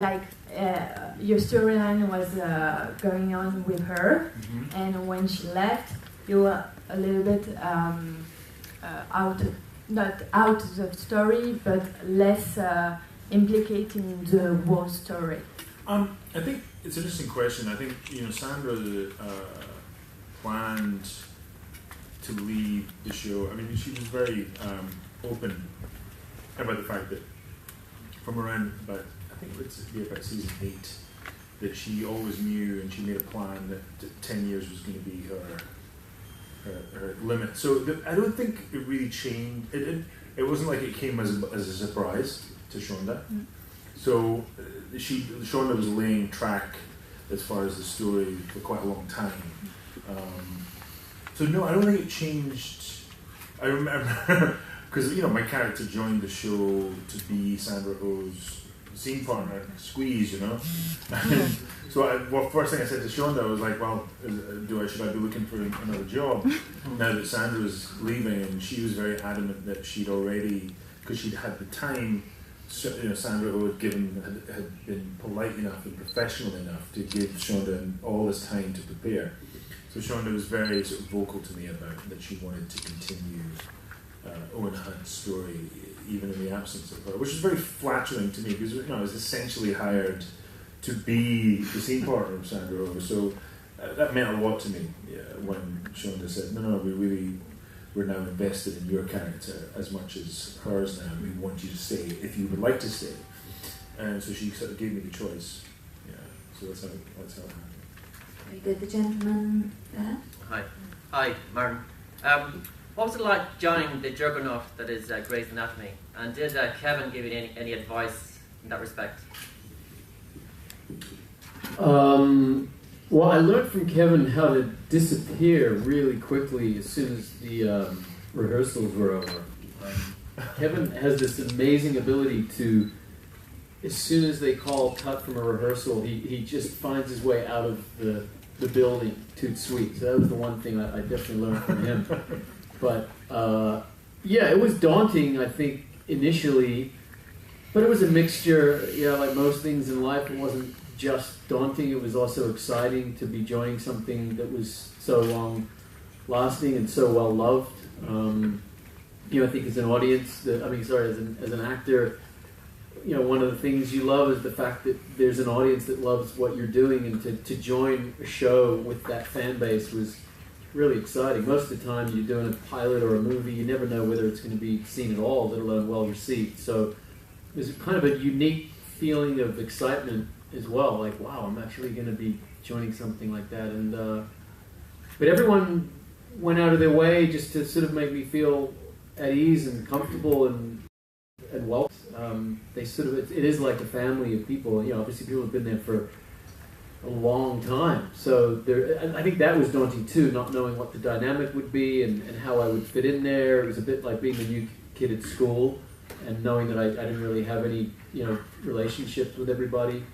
like your storyline was going on with her, and when she left, you were a little bit not out of the story, but less implicated in the whole story. I think it's an interesting question. I think Sandra planned to leave the show. I mean, she was very open about the fact that from around about, I think it's about season 8, that she always knew, and she made a plan that 10 years was going to be her limit. So I don't think it really changed. It wasn't like it came as a surprise to Shonda. So Shonda was laying track as far as the story for quite a long time. So no, I don't think it changed. I remember because my character joined the show to be Sandra Oh's scene partner, Squeeze, And so first thing I said to Shonda, I was like, well, should I be looking for another job now that Sandra was leaving? And she was very adamant that she'd already, because she'd had the time. Sandra Oh had been polite enough and professional enough to give Shonda all this time to prepare. So Shonda was very sort of vocal to me about that she wanted to continue Owen Hunt's story even in the absence of her, which was very flattering to me because I was essentially hired to be the scene partner of Sandra Oh. So that meant a lot to me when Shonda said, no, we're now invested in your character as much as hers now. We want you to stay if you would like to stay. And so she sort of gave me the choice. Yeah, so that's how it happened. Very good. The gentleman there. Hi, Martin. What was it like joining the juggernaut that is Grey's Anatomy? And did Kevin give you any advice in that respect? Well, I learned from Kevin how to disappear really quickly as soon as the rehearsals were over. Kevin has this amazing ability to, as soon as they call cut from a rehearsal, he just finds his way out of the building toot sweet. So that was the one thing I definitely learned from him. But it was daunting, I think, initially, but it was a mixture. Like most things in life, it wasn't just daunting, it was also exciting to be joining something that was so long lasting and so well loved. I think as an audience, as an actor, one of the things you love is the fact that there's an audience that loves what you're doing, and to join a show with that fan base was really exciting. Most of the time you're doing a pilot or a movie, you never know whether it's going to be seen at all, let alone well received. So there's kind of a unique feeling of excitement as well, like, wow, I'm actually going to be joining something like that. And but everyone went out of their way just to sort of make me feel at ease and comfortable and well. They sort of, it is like a family of people. Obviously people have been there for a long time. So I think that was daunting too, not knowing what the dynamic would be and how I would fit in there. It was a bit like being the new kid at school and knowing that I didn't really have any, relationships with everybody.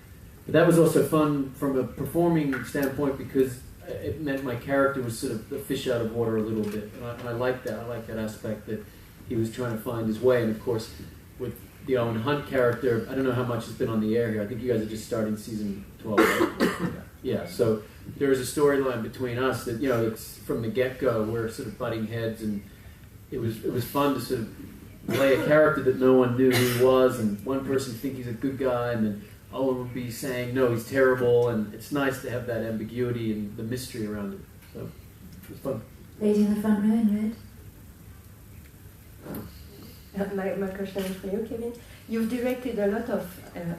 But that was also fun from a performing standpoint because it meant my character was sort of a fish out of water a little bit. And I like that. I like that aspect that he was trying to find his way. And of course, with the Owen Hunt character, I don't know how much has been on the air here. I think you guys are just starting season 12. Right? Yeah, so there is a storyline between us that, it's from the get-go, we're sort of butting heads, and it was fun to sort of play a character that no one knew who he was, and one person think he's a good guy, and then Owen would be saying, no, he's terrible, and it's nice to have that ambiguity and the mystery around it. So it was fun. Lady in the front row in red. My question is for you, Kevin. You've directed a lot of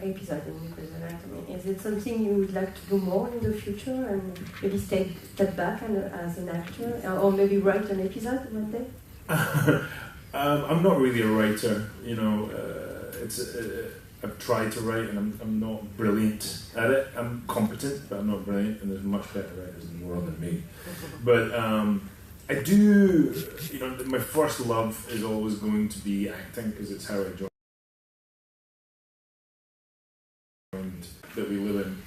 episodes in Grey's Anatomy. Is it something you would like to do more in the future and maybe step back as an actor, or maybe write an episode one day? I'm not really a writer. I've tried to write, and I'm not brilliant at it. I'm competent, but I'm not brilliant, and there's much better writers in the world than me. But I do, my first love is always going to be acting, because it's how I joined that we live in.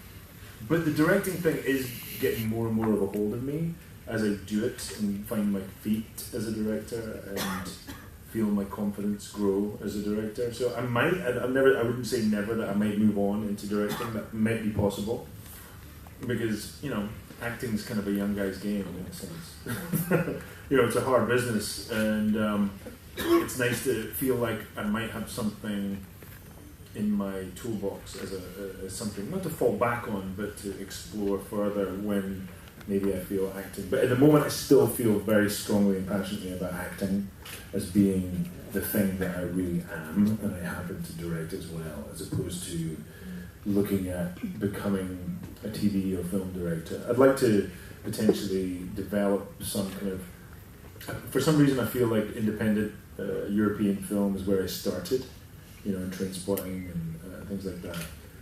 But the directing thing is getting more and more of a hold of me as I do it and find my feet as a director and feel my confidence grow as a director. So I wouldn't say never that I might move on into directing. That might be possible, because acting is kind of a young guy's game in a sense. It's a hard business, and it's nice to feel like I might have something in my toolbox as something not to fall back on, but to explore further when maybe I feel acting. But at the moment, I still feel very strongly and passionately about acting as being the thing that I really am, and I happen to direct as well, as opposed to looking at becoming a TV or film director. I'd like to potentially develop some kind of... For some reason, I feel like independent European film is where I started, in Trainspotting and things like that.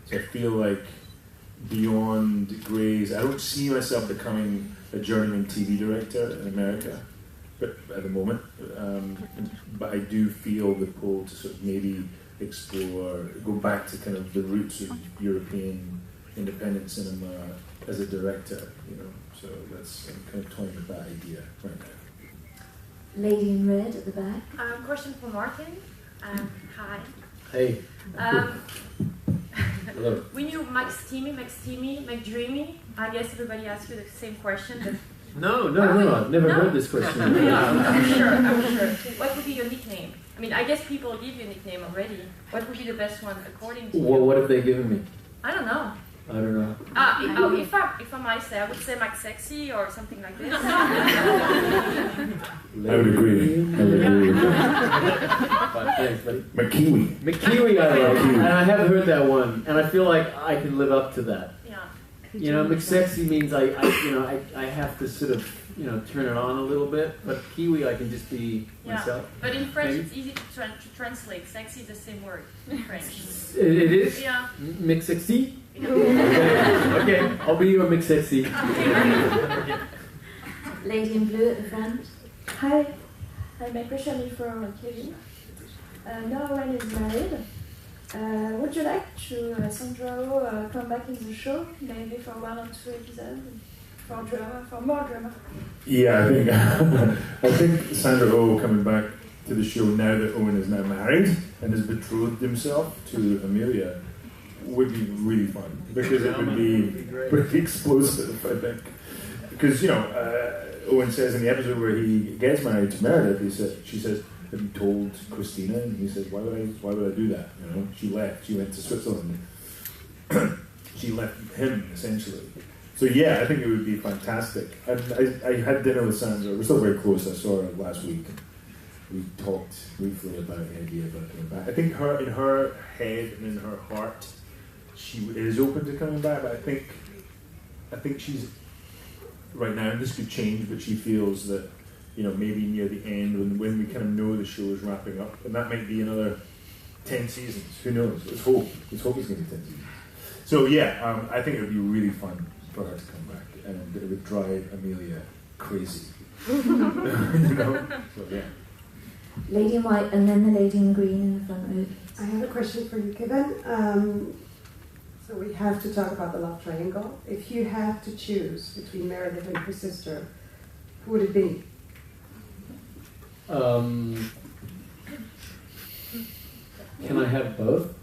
So I feel like beyond Grey's, I don't see myself becoming a journeyman TV director in America, but at the moment. But I do feel the pull to sort of maybe explore, go back to kind of the roots of European independent cinema as a director, So I'm kind of toying with that idea right now. Lady in red at the back. Question for Martin. Hi. Hey. Hello. When you Max Teamy, McDreamy, I guess everybody asks you the same question. But No, I've never heard this question. I'm sure. What would be your nickname? I mean, I guess people give you a nickname already. What would be the best one according to you? Well, what have they given me? I don't know. I don't know. If I might say, I would say Max Sexy or something like this. I would agree. Thanks, buddy. McKiwi, I like. And I have heard that one, and I feel like I can live up to that. Yeah. McSexy means I have to sort of turn it on a little bit, but Kiwi I can just be myself. But in French, Maybe? it's easy to translate. Sexy is the same word in French. It is. Yeah. McSexy. Okay, I'll be your McSexy. Lady in blue at the front. Hi, my question is for Kevin. Now Owen is married. Would you like to Sandra come back in the show, maybe for 1 or 2 episodes, for more drama? Yeah, I think Sandra Oh coming back to the show now that Owen is now married and has betrothed himself to Amelia would be really fun, because it would be pretty explosive, I think. Because Owen says in the episode where he gets married to Meredith, she says, "Have you told Christina?" And he says, "Why would I do that? She left. She went to Switzerland. She left him essentially." So yeah, I think it would be fantastic. And I had dinner with Sandra. We're still very close. I saw her last week. We talked briefly about the idea about coming back. I think in her head and in her heart, she is open to coming back. But I think she's right now, and this could change, but she feels that maybe near the end, when we kind of know the show is wrapping up, and that might be another 10 seasons. Who knows? Let's hope it's going to be 10 seasons. So yeah, I think it would be really fun for her to come back, and it would drive Amelia crazy. So yeah. Lady in white, and then the lady in green in the front row. I have a question for you, Kevin. So we have to talk about the love triangle. If you had to choose between Meredith and her sister, who would it be? Can I have both?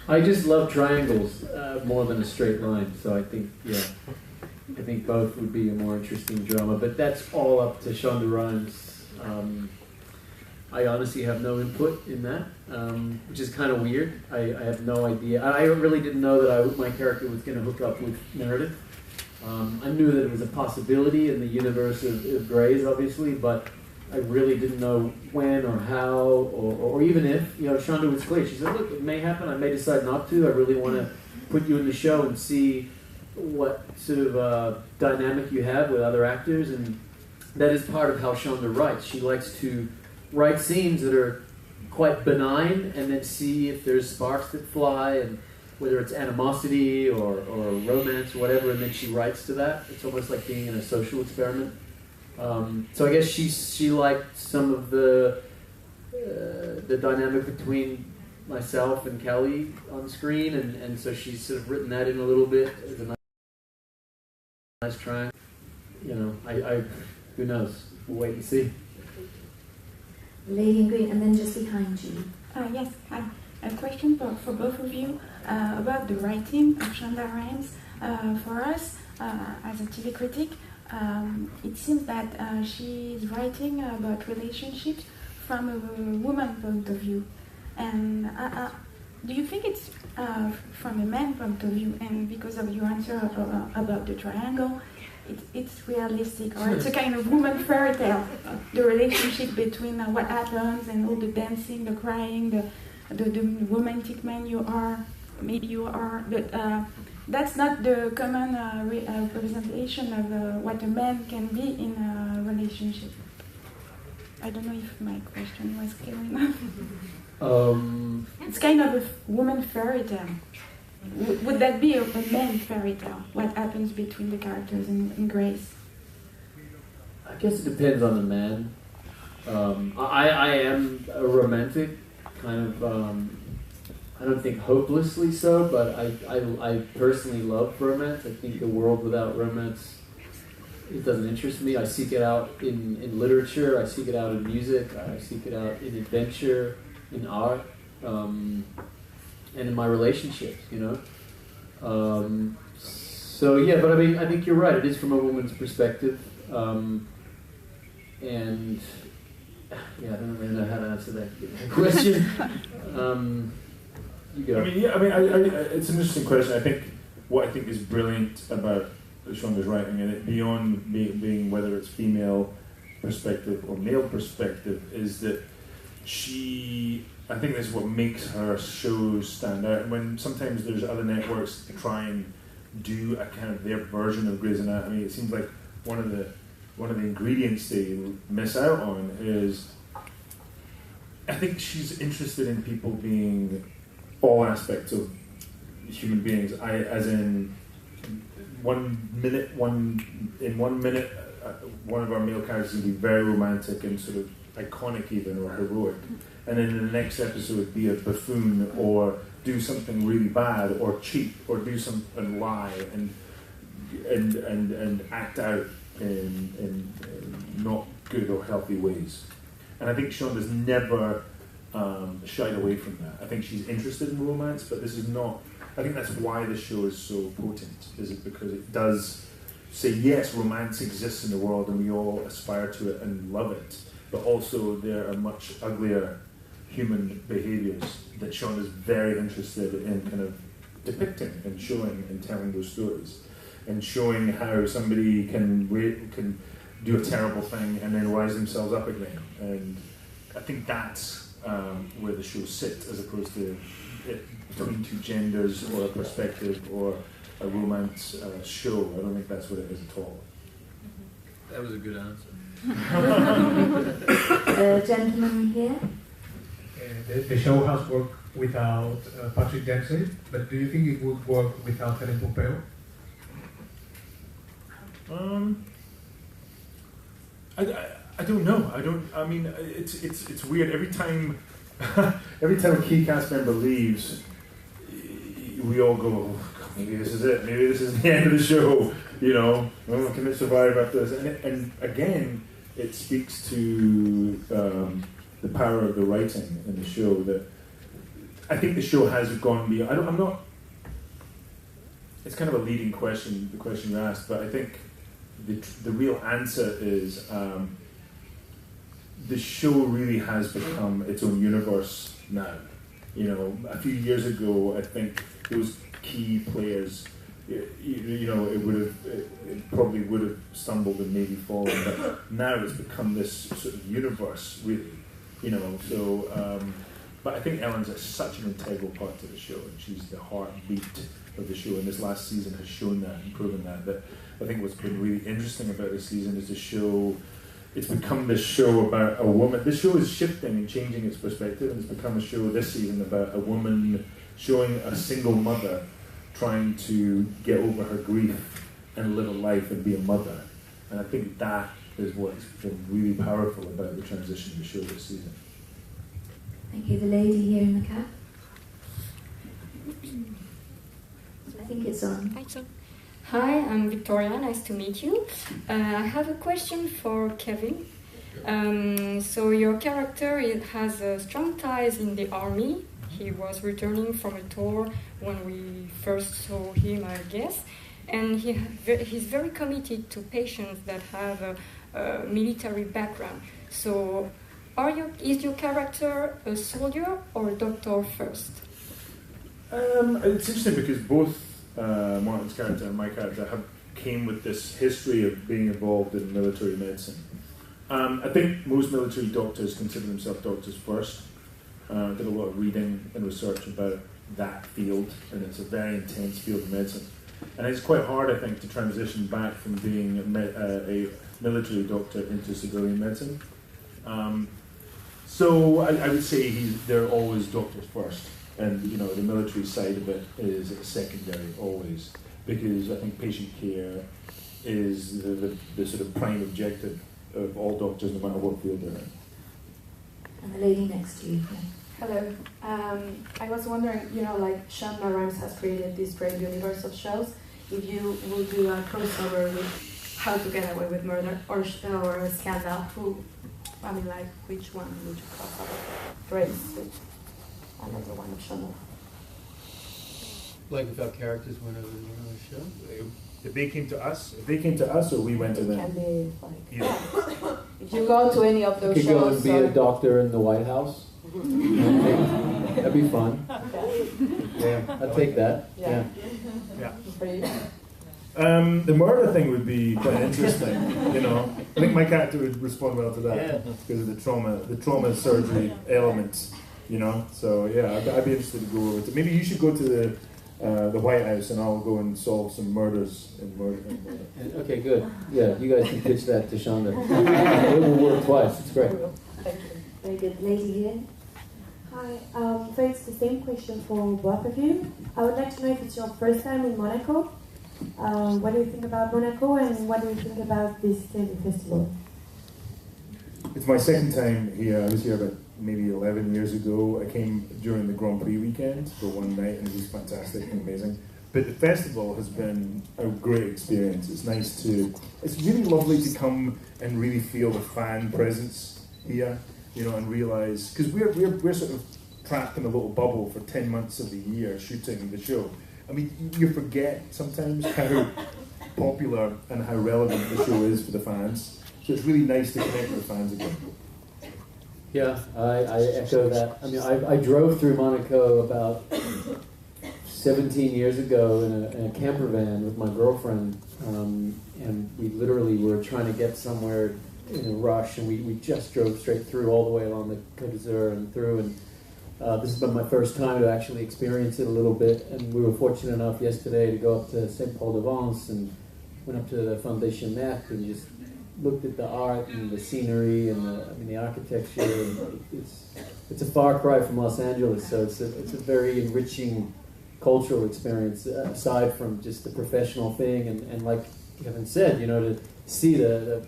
I just love triangles more than a straight line, so I think both would be a more interesting drama, but that's all up to Shonda Rhimes. I honestly have no input in that, which is kind of weird. I have no idea. I really didn't know that my character was going to hook up with Meredith. I knew that it was a possibility in the universe of Grey's, obviously, but I really didn't know when or how or even if. Shonda was clear. She said, "Look, it may happen. I may decide not to. I really want to put you in the show and see what sort of dynamic you have with other actors," and that is part of how Shonda writes. She likes to write scenes that are quite benign and then see if there's sparks that fly, and whether it's animosity or romance or whatever, and then she writes to that. It's almost like being in a social experiment. So I guess she liked some of the dynamic between myself and Kelly on screen, and so she's sort of written that in a little bit as a nice triangle. I who knows? We'll wait and see. Lady in green, and then just behind you. Yes, a question for both of you about the writing of Shonda Rhimes. For us, as a TV critic, it seems that she is writing about relationships from a woman's point of view. And do you think it's from a man's point of view? And because of your answer about the triangle, it's realistic, or it's a kind of woman fairy tale, the relationship between what happens and all the dancing, the crying, the romantic man you are, maybe you are, but that's not the common representation of what a man can be in a relationship. I don't know if my question was clear enough. It's kind of a woman fairy tale. Would that be a man fairy tale? What happens between the characters in Grace? I guess it depends on the man. I am a romantic, kind of, I don't think hopelessly so, but I personally love romance. I think a world without romance, it doesn't interest me. I seek it out in literature, I seek it out in music, I seek it out in adventure, in art, and in my relationships, you know. So yeah, but I mean, I think you're right. It is from a woman's perspective, and yeah, I don't really know how to answer that question. You go. It's an interesting question. I think what I think is brilliant about Shonda's writing, and it beyond being whether it's female perspective or male perspective, is that I think this is what makes her shows stand out. And when sometimes there's other networks that try and do a kind of their version of Grey's Anatomy, it seems like one of the ingredients they miss out on is, I think she's interested in people being all aspects of human beings. As in 1 minute, one of our male characters will be very romantic and sort of iconic even, or heroic, and then in the next episode be a buffoon or do something really bad or cheat or do something lie and act out in not good or healthy ways. And I think Shonda's never shied away from that. I think she's interested in romance, but this is not. I think that's why the show is so potent. Is it because it does say yes, romance exists in the world and we all aspire to it and love it, but also there are much uglier human behaviours that Shonda's very interested in kind of depicting and showing and telling those stories, and showing how somebody can do a terrible thing and then rise themselves up again. And I think that's where the show sits, as opposed to it between two genders or a perspective or a romance show. I don't think that's what it is at all. That was a good answer. Gentleman here. The show has worked without Patrick Dempsey, but do you think it would work without Helen Pompeo? I don't know. I mean, it's weird. Every time a key cast member leaves, we all go, oh, God, maybe this is it. Maybe this is the end of the show. You know, oh, can it survive after this? And again, it speaks to the power of the writing in the show. That I think the show has gone beyond. I'm not. It's kind of a leading question, the question you asked, but I think the real answer is the show really has become its own universe now. You know, a few years ago, I think those key players, you know, it probably would have stumbled and maybe fallen, but now it's become this sort of universe, really. You know, so, but I think Ellen's such an integral part to the show, and she's the heartbeat of the show, and this last season has shown that and proven that I think what's been really interesting about this season is the show. It's become this show about a woman. This show is shifting and changing its perspective, and it's become a show this season about a woman showing a single mother trying to get over her grief and live a life and be a mother. And I think that is what's been really powerful about the transition of the show this season. Thank you. The lady here in the cap. I think it's on. Hi, I'm Victoria. Nice to meet you. I have a question for Kevin. So your character has strong ties in the army. He was returning from a tour when we first saw him, I guess, and he's very committed to patients that have a military background. So, is your character a soldier or a doctor first? It's interesting because both Martin's character and my character came with this history of being involved in military medicine. I think most military doctors consider themselves doctors first. Did a lot of reading and research about that field, and it's a very intense field of medicine. And it's quite hard, I think, to transition back from being a military doctor into civilian medicine. So I would say they're always doctors first, and the military side of it is secondary always, because I think patient care is the sort of prime objective of all doctors, no matter what field they're in. And the lady next to you. Hello. I was wondering, like Shonda Rhimes has created this great universe of shows. If you will do a crossover with How to Get Away with Murder or Scandal, which one would you crossover? Grace with another one of Shonda. Like if our characters went over the show? If they came to us, or we went to them? It can be like, if you go to any of those could shows. Go and be a doctor in the White House. That'd be fun. Yeah, I'd take that. Yeah. The murder thing would be quite interesting. I think my character would respond well to that because of the trauma surgery element. So yeah, I'd be interested to go over to. Maybe you should go to the White House, and I'll go and solve some murders in murder. Okay, good. Yeah, you guys can pitch that to Shonda. It will work twice. It's great. Thank you. Very good. Lady here. Hi, so it's the same question for both of you. I would like to know if it's your first time in Monaco. What do you think about Monaco, and what do you think about this festival? It's my second time here. I was here about maybe 11 years ago. I came during the Grand Prix weekend for one night, and it was fantastic and amazing. But the festival has been a great experience. It's really lovely to come and really feel the fan presence here. And realise, because we're sort of trapped in a little bubble for 10 months of the year shooting the show. I mean, you forget sometimes how popular and how relevant the show is for the fans. So it's really nice to connect with the fans again. Yeah, I echo that. I mean, I drove through Monaco about 17 years ago in a camper van with my girlfriend, and we literally were trying to get somewhere in a rush, and we just drove straight through all the way along the Côte d'Azur and through, and this has been my first time to actually experience it a little bit, and we were fortunate enough yesterday to go up to St. Paul de Vence and went up to the Fondation Merck and just looked at the art and the scenery and the architecture. And it's a far cry from Los Angeles, so it's a very enriching cultural experience aside from just the professional thing, and like Kevin said, to see the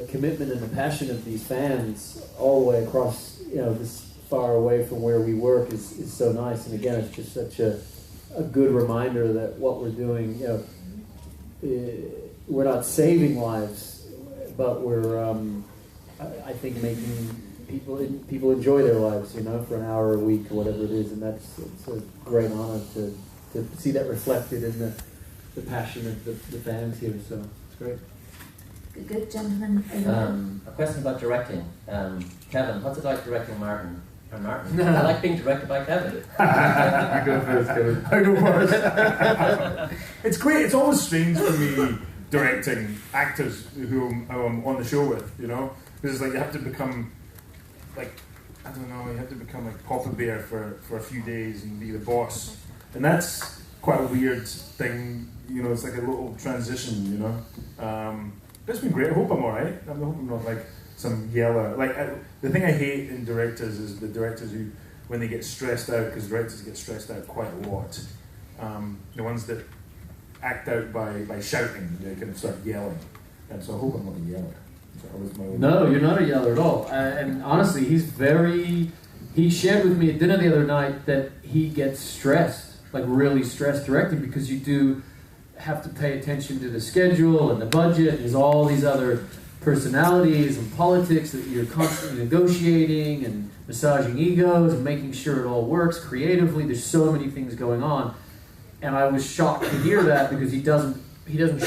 commitment and the passion of these fans all the way across, this far away from where we work is so nice. And again, it's just such a good reminder that what we're doing, we're not saving lives, but we're, I think, making people enjoy their lives, for an hour a week or whatever it is, and it's a great honor to see that reflected in the passion of the fans here. So it's great. Good, gentlemen. A question about directing. Kevin, what's it like directing Martin? Or Martin? What's it like being directed by Kevin? You go first, Kevin. I go first. It's great. It's always strange for me directing actors who I'm on the show with, because it's like you have to become like Papa Bear for a few days and be the boss, and that's quite a weird thing. It's like a little transition. But it's been great. I hope I'm alright. I hope I'm not like some yeller. The thing I hate in directors is the directors who, when they get stressed out, because directors get stressed out quite a lot. The ones that act out by shouting, they kind of start yelling. And so I hope I'm not a yeller. No, you're not a yeller at all. And honestly, he shared with me at dinner the other night that he gets stressed, like really stressed directing, because you do have to pay attention to the schedule and the budget. There's all these other personalities and politics that you're constantly negotiating and massaging egos and making sure it all works creatively. There's so many things going on, and I was shocked to hear that because he doesn't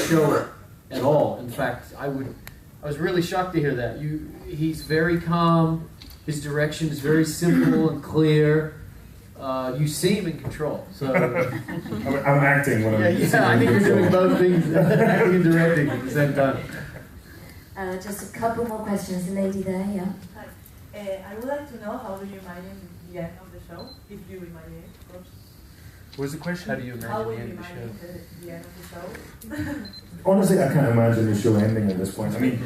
show it at all. In fact, I was really shocked to hear that. He's very calm. His direction is very simple and clear. You seem in control. So I'm acting when I'm I think you're doing both things, acting and directing at the same time. Just a couple more questions. The lady there, yeah. Hi. I would like to know how do you imagine the end of the show, if you imagine it, of course. What was the question? How do you imagine How the would end you of the show? imagine the end of the show? Honestly, I can't imagine the show ending at this point. I mean,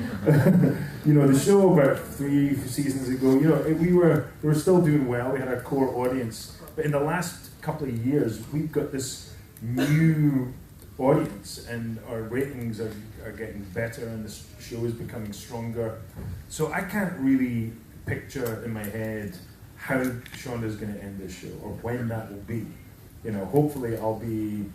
the show about 3 seasons ago, we were still doing well. We had our core audience, but in the last couple of years, we've got this new audience, and our ratings are getting better, and the show is becoming stronger. So I can't really picture in my head how Shonda's going to end this show or when that will be. Hopefully I'll be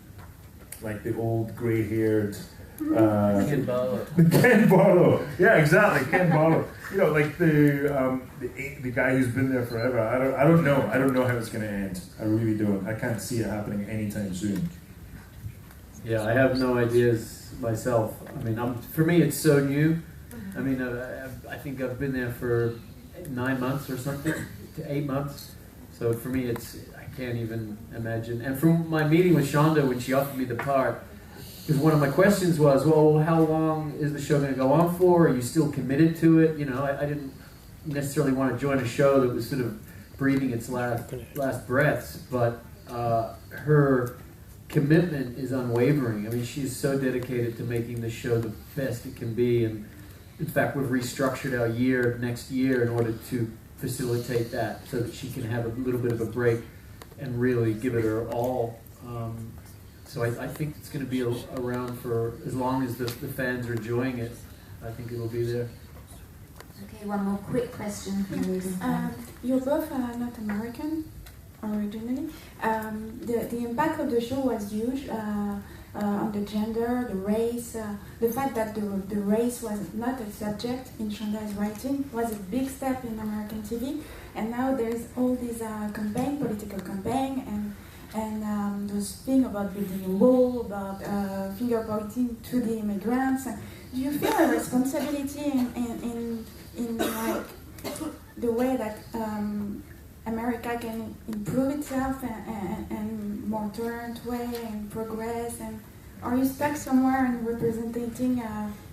like the old grey-haired Ken Barlow. Ken Barlow. Yeah, exactly, Ken Barlow. Like the guy who's been there forever. I don't know. I don't know how it's going to end. I really don't. I can't see it happening anytime soon. Yeah, I have no ideas myself. I mean, for me, it's so new. I mean, I think I've been there for 9 months or something, to 8 months. So for me, I can't even imagine. And from my meeting with Shonda, when she offered me the part, because one of my questions was, well, how long is the show going to go on for? Are you still committed to it? I didn't necessarily want to join a show that was sort of breathing its last breaths, but her commitment is unwavering. I mean, she's so dedicated to making the show the best it can be, and in fact, we've restructured our next year in order to facilitate that, so that she can have a little bit of a break and really give it her all. So I think it's going to be around for as long as the fans are enjoying it. I think it'll be there. Okay, one more quick question from you. You're both not American originally. The impact of the show was huge on the gender, the race. The fact that the race was not a subject in Shonda's writing was a big step in American TV. And now there's all these political campaign, and those things about building a wall, about finger pointing to the immigrants. Do you feel a responsibility in like the way that America can improve itself and more tolerant way and progress? And are you stuck somewhere in representing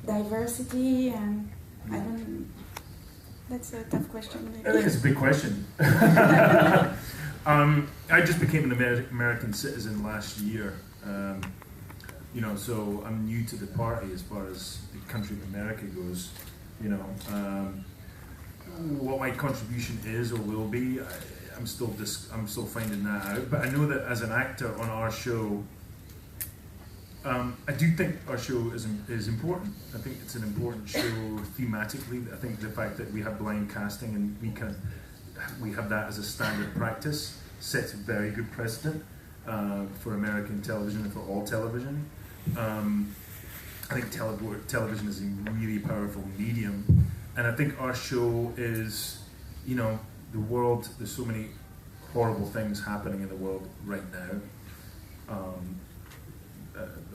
diversity? And I don't. That's a tough question. I think it's a big question. I just became an American citizen last year, so I'm new to the party as far as the country of America goes. What my contribution is or will be, I'm still finding that out. But I know that as an actor on our show, I do think our show is important. I think it's an important show thematically. I think the fact that we have blind casting and we have that as a standard practice sets a very good precedent for American television and for all television. I think television is a really powerful medium, and I think our show is, the world. There's so many horrible things happening in the world right now.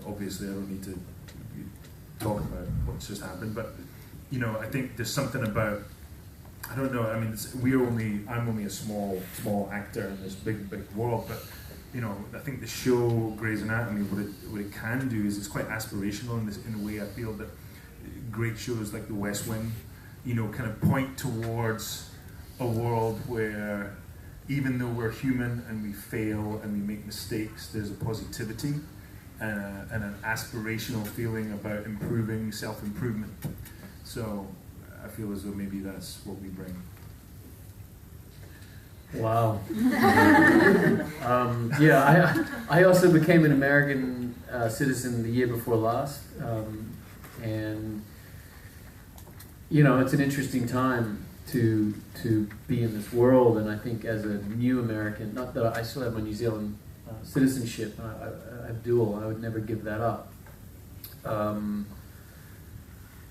Obviously, I don't need to talk about what's just happened, but I think there's something about. I don't know. I mean, I'm only a small actor in this big world, but I think the show Grey's Anatomy, what it can do is it's quite aspirational in a way. I feel that great shows like The West Wing, kind of point towards a world where even though we're human and we fail and we make mistakes, there's a positivity and an aspirational feeling about improving, self-improvement. So I feel as though maybe that's what we bring. Wow. I also became an American citizen the year before last, and it's an interesting time to be in this world. And I think as a new American, not that I still have my New Zealand citizenship, I have dual. I would never give that up.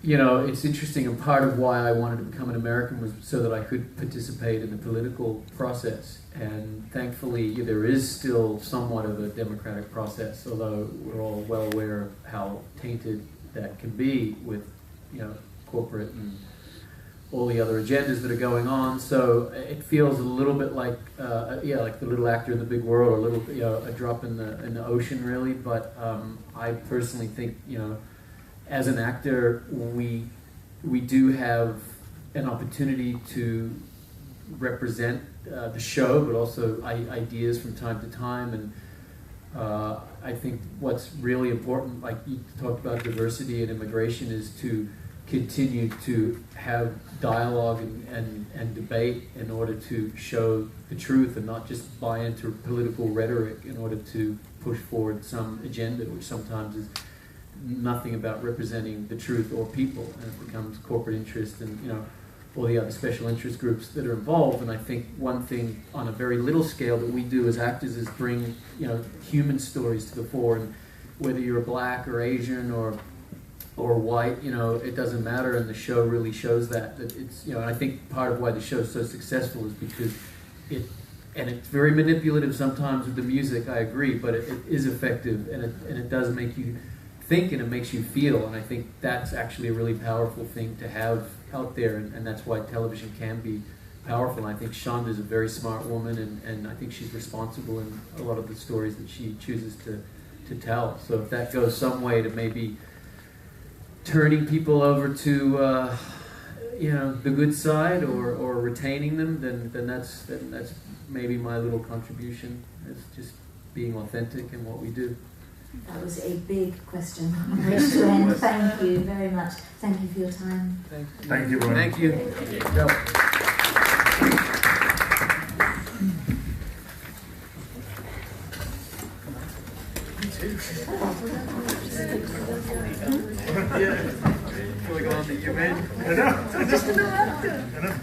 you know, it's interesting, and part of why I wanted to become an American was so that I could participate in the political process. And thankfully, there is still somewhat of a democratic process, although we're all well aware of how tainted that can be with, you know, corporate and all the other agendas that are going on. So it feels a little bit like, like the little actor in the big world, or a little, you know, a drop in the ocean, really. But I personally think, you know, as an actor, we do have an opportunity to represent the show, but also ideas from time to time. And I think what's really important, like you talked about diversity and immigration, is to continue to have dialogue and debate in order to show the truth, and not just buy into political rhetoric in order to push forward some agenda, which sometimes is nothing about representing the truth or people, and it becomes corporate interest and, you know, all the other special interest groups that are involved. And I think one thing on a very little scale that we do as actors is bring, you know, human stories to the fore. And whether you're black or Asian or white, you know, it doesn't matter. And the show really shows that it's, you know, and I think part of why the show is so successful is because it's very manipulative sometimes with the music, I agree, but it is effective, and it does make you think, and it makes you feel. And I think that's actually a really powerful thing to have out there, and that's why television can be powerful. And I think Shonda's a very smart woman, and I think she's responsible in a lot of the stories that she chooses to tell. So if that goes some way to maybe turning people over to you know, the good side, or retaining them, then that's maybe my little contribution, is just being authentic in what we do. That was a big question. Thank you very much. Thank you for your time. Thank you, Brian. Thank you. Go. Yeah. Going on that you made. I know. Just an actor.